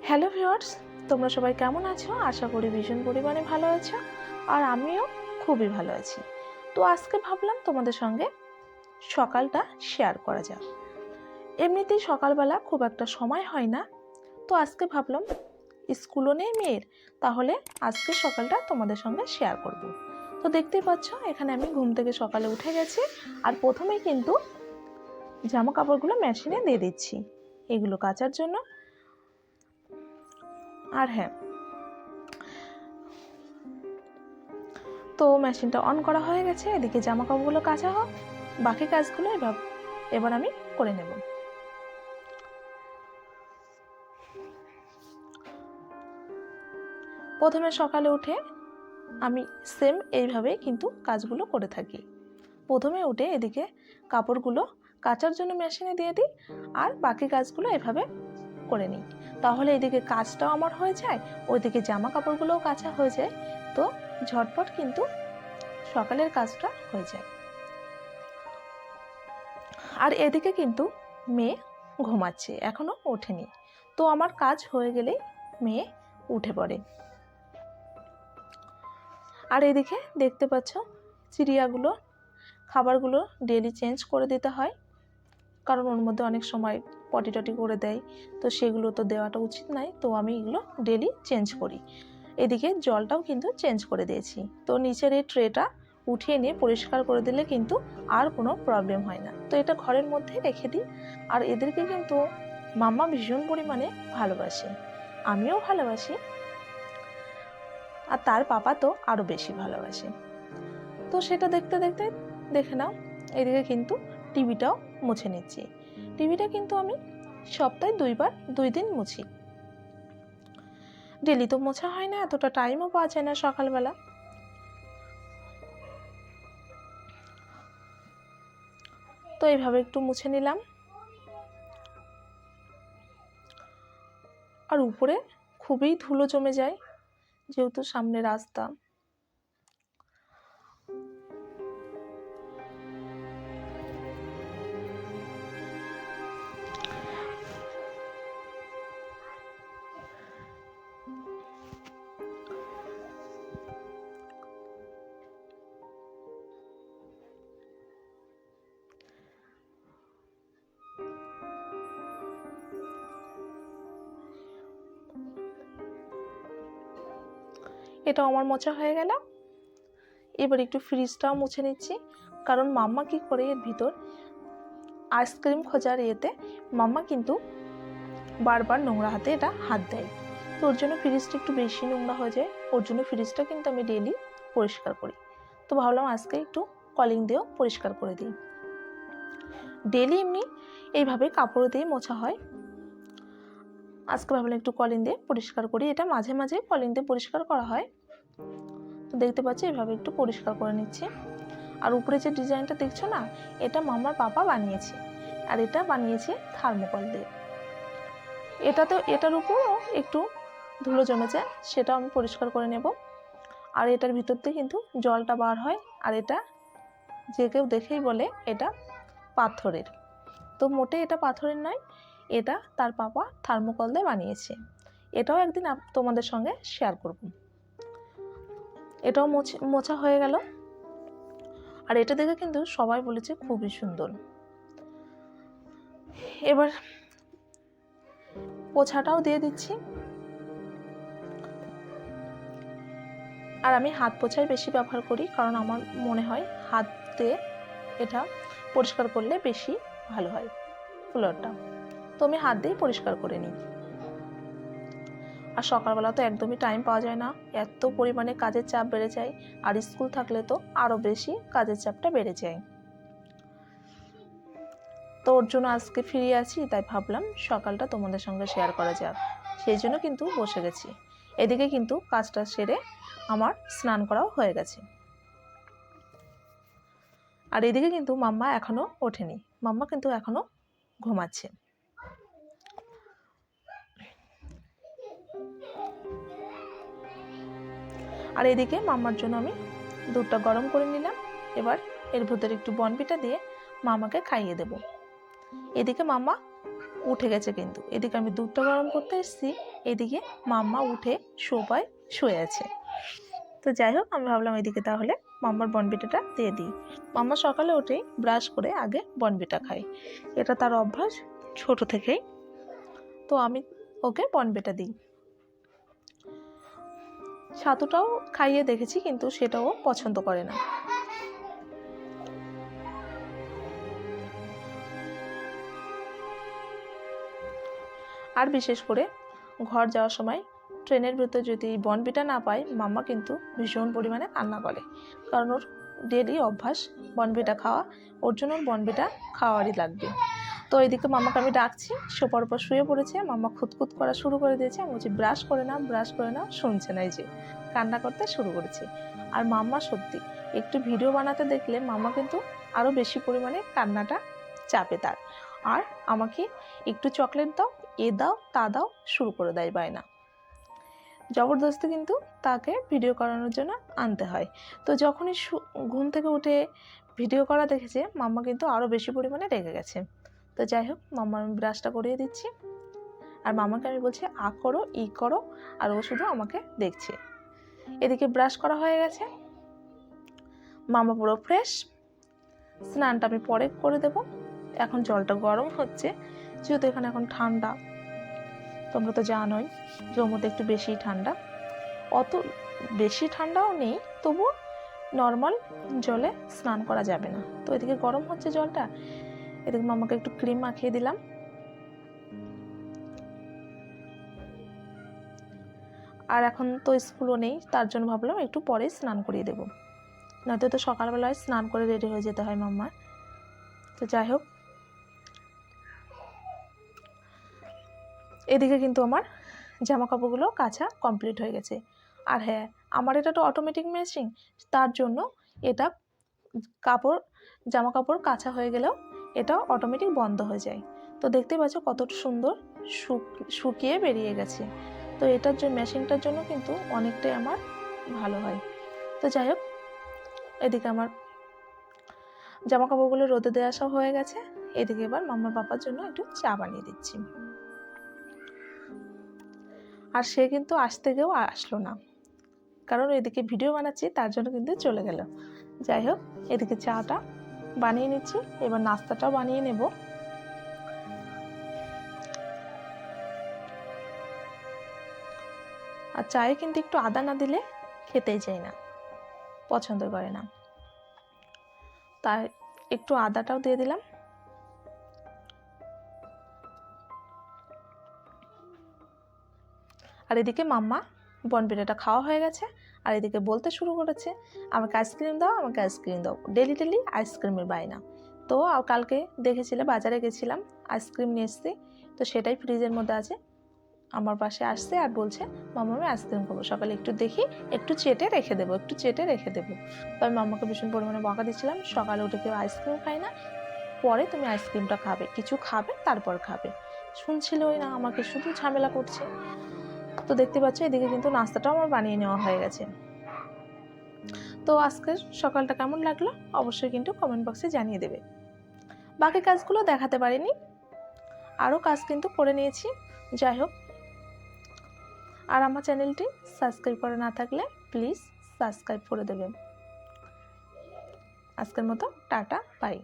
Hello viewers, তোমরা সবাই কেমন আছো? আশা করি ভীষণ পরিমাণে ভালো আছো, আর আমিও খুবই ভালো আছি। তো আজকে ভাবলাম তোমাদের সঙ্গে সকালটা শেয়ার করা যাক। এমনিতেই সকালবেলা খুব একটা সময় হয় না, তো আজকে ভাবলাম স্কুলও নেই মেয়ের, তাহলে আজকে সকালটা তোমাদের সঙ্গে শেয়ার করব। তো দেখতেই পাচ্ছ এখানে আমি ঘুম থেকে সকালে উঠে গেছি, আর প্রথমেই কিন্তু জামা কাপড়গুলো মেশিনে দিয়ে দিচ্ছি এগুলো কাচার জন্য। আর হ্যাঁ, তো মেশিনটা অন করা হয়ে গেছে, এদিকে জামা কাপড়গুলো কাচা হোক, বাকি কাজগুলো এবার আমি করে নেব। প্রথমে সকালে উঠে আমি সেম এইভাবে কিন্তু কাজগুলো করে থাকি। প্রথমে উঠে এদিকে কাপড়গুলো কাচার জন্য মেশিনে দিয়ে দিই, আর বাকি কাজগুলো এভাবে করে নিই। তাহলে এদিকে কাজটাও আমার হয়ে যায়, ওইদিকে জামা কাপড়গুলোও কাচা হয়ে যায়, তো ঝটপট কিন্তু সকালের কাজটা হয়ে যায়। আর এদিকে কিন্তু মেয়ে ঘুমাচ্ছে, এখনো ওঠেনি, তো আমার কাজ হয়ে গেলেই মেয়ে উঠে পড়ে। আর এদিকে দেখতে পাচ্ছ চিড়িয়াগুলো খাবারগুলো ডেলি চেঞ্জ করে দিতে হয়, কারণ ওর মধ্যে অনেক সময় পটি টটি করে দেয়, তো সেগুলো তো দেওয়াটা উচিত নয়, তো আমি এগুলো ডেলি চেঞ্জ করি। এদিকে জলটাও কিন্তু চেঞ্জ করে দিয়েছি, তো নিচের এই ট্রেটা উঠিয়ে নিয়ে পরিষ্কার করে দিলে কিন্তু আর কোনো প্রবলেম হয় না। তো এটা ঘরের মধ্যে রেখে দিই। আর এদেরকে কিন্তু মাম্মা ভীষণ পরিমাণে ভালোবাসে, আমিও ভালোবাসি, আর তার পাপা তো আরও বেশি ভালোবাসে। তো সেটা দেখতে দেখতে দেখে নাও এদিকে কিন্তু টিভিটাও মুছে নিচ্ছি। টিভিটা কিন্তু আমি সপ্তাহে 2 দিন মুছি, ডেলি তো মোছা হয় না, এতটা টাইমও পাওয়া যায় না সকালবেলা। তো এইভাবে একটু মুছে নিলাম। আর উপরে খুবই ধুলো জমে যায়, যেহেতু সামনে রাস্তা। এটা আমার মোছা হয়ে গেল। এবার একটু ফ্রিজটাও মুছে নিচ্ছি, কারণ মাম্মা কি করে এর ভিতর আইসক্রিম খোঁজার ইয়েতে মাম্মা কিন্তু বারবার নোংরা হাতে এটা হাত দেয়, তো ওর জন্য ফ্রিজটা একটু বেশি নোংরা হয়ে যায়, ওর জন্য ফ্রিজটা কিন্তু আমি ডেলি পরিষ্কার করি। তো ভাবলাম আজকে একটু কলিং দিয়েও পরিষ্কার করে দিই। ডেলি এমনি এইভাবে কাপড় দিয়ে মোছা হয়, আজকে ভাবলাম একটু কলিং দিয়ে পরিষ্কার করি। এটা মাঝে মাঝে কলিং দিয়ে পরিষ্কার করা হয়, তো দেখতে পাচ্ছি এভাবে একটু পরিষ্কার করে নিচ্ছি। আর উপরে যে ডিজাইনটা দেখছো না, এটা মামার পাপা বানিয়েছে, আর এটা বানিয়েছে থার্মোকল দিয়ে। এটার উপরও একটু ধুলো জমেছে, সেটা আমি পরিষ্কার করে নেব। আর এটার ভিতর থেকে কিন্তু জলটা বার হয়, আর এটা যে কেউ দেখেই বলে এটা পাথরের, তো মোটে এটা পাথরের নয়, এটা তার পাপা থার্মোকল দিয়ে বানিয়েছে। এটাও একদিন তোমাদের সঙ্গে শেয়ার করব। এটাও মোছা হয়ে গেল, আর এটা দেখে কিন্তু সবাই বলেছে খুবই সুন্দর। এবার পোছাটাও দিয়ে দিচ্ছি। আর আমি হাত পোছাই বেশি ব্যবহার করি, কারণ আমার মনে হয় হাত দিয়ে এটা পরিষ্কার করলে বেশি ভালো হয় ফ্লোরটা, তো আমি হাত দিয়ে পরিষ্কার করে নিই। আর সকালবেলা তো একদমই টাইম পাওয়া যায় না, এত পরিমাণে কাজের চাপ বেড়ে যায়, আর স্কুল থাকলে তো আরও বেশি কাজের চাপটা বেড়ে যায়। তো ওর জন্য আজকে ফিরে আছি, তাই ভাবলাম সকালটা তোমাদের সঙ্গে শেয়ার করা যাক, সেই জন্য কিন্তু বসে গেছি। এদিকে কিন্তু কাজটা সেরে আমার স্নান করাও হয়ে গেছে। আর এদিকে কিন্তু মাম্মা এখনো ওঠেনি, মাম্মা কিন্তু এখনো ঘুমাচ্ছে। আর এদিকে মাম্মার জন্য আমি দুধটা গরম করে নিলাম, এবার এর ভিতরে একটু বনভিটা দিয়ে মামাকে খাইয়ে দেব। এদিকে মাম্মা উঠে গেছে কিন্তু। এদিকে আমি দুধটা গরম করতে এসেছি, এদিকে মাম্মা উঠে সোফায় শুয়ে আছে। তো যাই হোক, আমি ভাবলাম এদিকে তাহলে মাম্মার বনবিটাটা দিয়ে দিই। মাম্মা সকালে উঠেই ব্রাশ করে আগে বনবিটা খায়, এটা তার অভ্যাস ছোট থেকেই। তো আমি ওকে বনবিটা দিই। ছাতুটাও খাইয়ে দেখেছি, কিন্তু সেটাও পছন্দ করে না। আর বিশেষ করে ঘর যাওয়ার সময় ট্রেনের ভিতরে যদি বনবিটা না পাই, মাম্মা কিন্তু ভীষণ পরিমাণে কান্না করে, কারণ ওর ডেলি অভ্যাস বনবিটা খাওয়া, ওর জন্য বনবিটা খাওয়ারই লাগবে। তো এদিকে মাম্মাকে আমি ডাকছি, সোফার উপর শুয়ে পড়েছে, মাম্মা খুঁতখুত করা শুরু করে দিয়েছে। আমি বলছি ব্রাশ করে না, ব্রাশ করে না, শুনছে না, এই যে কান্না করতে শুরু করেছে। আর মাম্মা সত্যি একটু ভিডিও বানাতে দেখলে মাম্মা কিন্তু আরও বেশি পরিমাণে কান্নাটা চাপে তার। আর আমাকে একটু চকলেট দাও, এ দাও, তা দাও, শুরু করে দেয় বায়না। জবরদস্তি কিন্তু তাকে ভিডিও করানোর জন্য আনতে হয়। তো যখনই ঘুম থেকে উঠে ভিডিও করা দেখেছে, মাম্মা কিন্তু আরও বেশি পরিমাণে রেগে গেছে। তো যাই হোক, মাম্মার আমি ব্রাশটা করিয়ে দিচ্ছি, আর মাম্মাকে আমি বলছি আ করো, ই করো, আর ও শুধু আমাকে দেখছে। এদিকে ব্রাশ করা হয়ে গেছে, মাম্মা পুরো ফ্রেশ। স্নানটা আমি পরে করে দেব, এখন জলটা গরম হচ্ছে, যেহেতু এখানে এখন ঠান্ডা, তোমরা তো জানোই জম্মুতে একটু বেশি ঠান্ডা। অত বেশি ঠান্ডাও নেই, তবু নর্মাল জলে স্নান করা যাবে না। তো এদিকে গরম হচ্ছে জলটা, এদিকে মামাকে একটু ক্রিম মাখিয়ে দিলাম। আর এখন তো স্কুলও নেই, তার জন্য ভাবলাম একটু পরে স্নান করিয়ে দেবো, নয়তো তো সকালবেলায় স্নান করে রেডি হয়ে যেতে হয় মাম্মার। তো যাই হোক, এদিকে কিন্তু আমার জামা কাপড়গুলো কাচা কমপ্লিট হয়ে গেছে। আর হ্যাঁ, আমার এটা তো অটোমেটিক মেশিন, তার জন্য এটা জামা কাপড় কাচা হয়ে গেলেও এটা অটোমেটিক বন্ধ হয়ে যায়। তো দেখতে পাচ্ছ কত সুন্দর শুকিয়ে বেরিয়ে গেছে। তো এটার জন্য, মেশিনটার জন্য কিন্তু অনেকটাই আমার ভালো হয়। তো যাই হোক, এদিকে আমার জামা কাপড়গুলো রোদে দেওয়া সব হয়ে গেছে। এদিকে এবার মাম্মার পাপার জন্য একটু চা বানিয়ে দিচ্ছি। আর সে কিন্তু আসতে গিয়েও আসলো না, কারণ এদিকে ভিডিও বানাচ্ছি, তার জন্য কিন্তু চলে গেল। যাই হোক, এদিকে চাটা বানিয়ে নিচ্ছি, এবার নাস্তাটাও বানিয়ে নেব। আর চায়ে কিন্তু একটু আদা না দিলে খেতেই চায় না, পছন্দ করে না, তাই একটু আদাটাও দিয়ে দিলাম। আর এদিকে মাম্মা বনবিটাটা খাওয়া হয়ে গেছে, আর এদিকে বলতে শুরু করেছে আমাকে আইসক্রিম দাও, আমাকে আইসক্রিম দাও, ডেলি ডেলি আইসক্রিমের বায়না। তো কালকে দেখেছিলে বাজারে গেছিলাম, আইসক্রিম নিয়ে এসছি, তো সেটাই ফ্রিজের মধ্যে আছে। আমার পাশে আসছে আর বলছে মাম্মা আমি আইসক্রিম খাবো, সকালে একটু দেখি একটু চেটে রেখে দেবো, একটু চেটে রেখে দেবো। তো আমি মাম্মাকে ভীষণ পরিমাণে বকা দিচ্ছিলাম, সকালে উঠে কেউ আইসক্রিম খায় না, পরে তুমি আইসক্রিমটা খাবে, কিছু খাবে তারপর খাবে। শুনছিলই না, আমাকে শুধু ঝামেলা করছে। তো দেখতে পাচ্ছ এদিকে কিন্তু নাস্তাটাও আমার বানিয়ে নেওয়া হয়ে গেছে। তো আজকের সকালটা কেমন লাগলো অবশ্যই কিন্তু কমেন্ট বক্সে জানিয়ে দেবে। বাকি কাজগুলো দেখাতে পারিনি, আরও কাজ কিন্তু করে নিয়েছি। যাই হোক, আর আমার চ্যানেলটি সাবস্ক্রাইব করে না থাকলে প্লিজ সাবস্ক্রাইব করে দেবেন। আজকের মতো টাটা, বাই।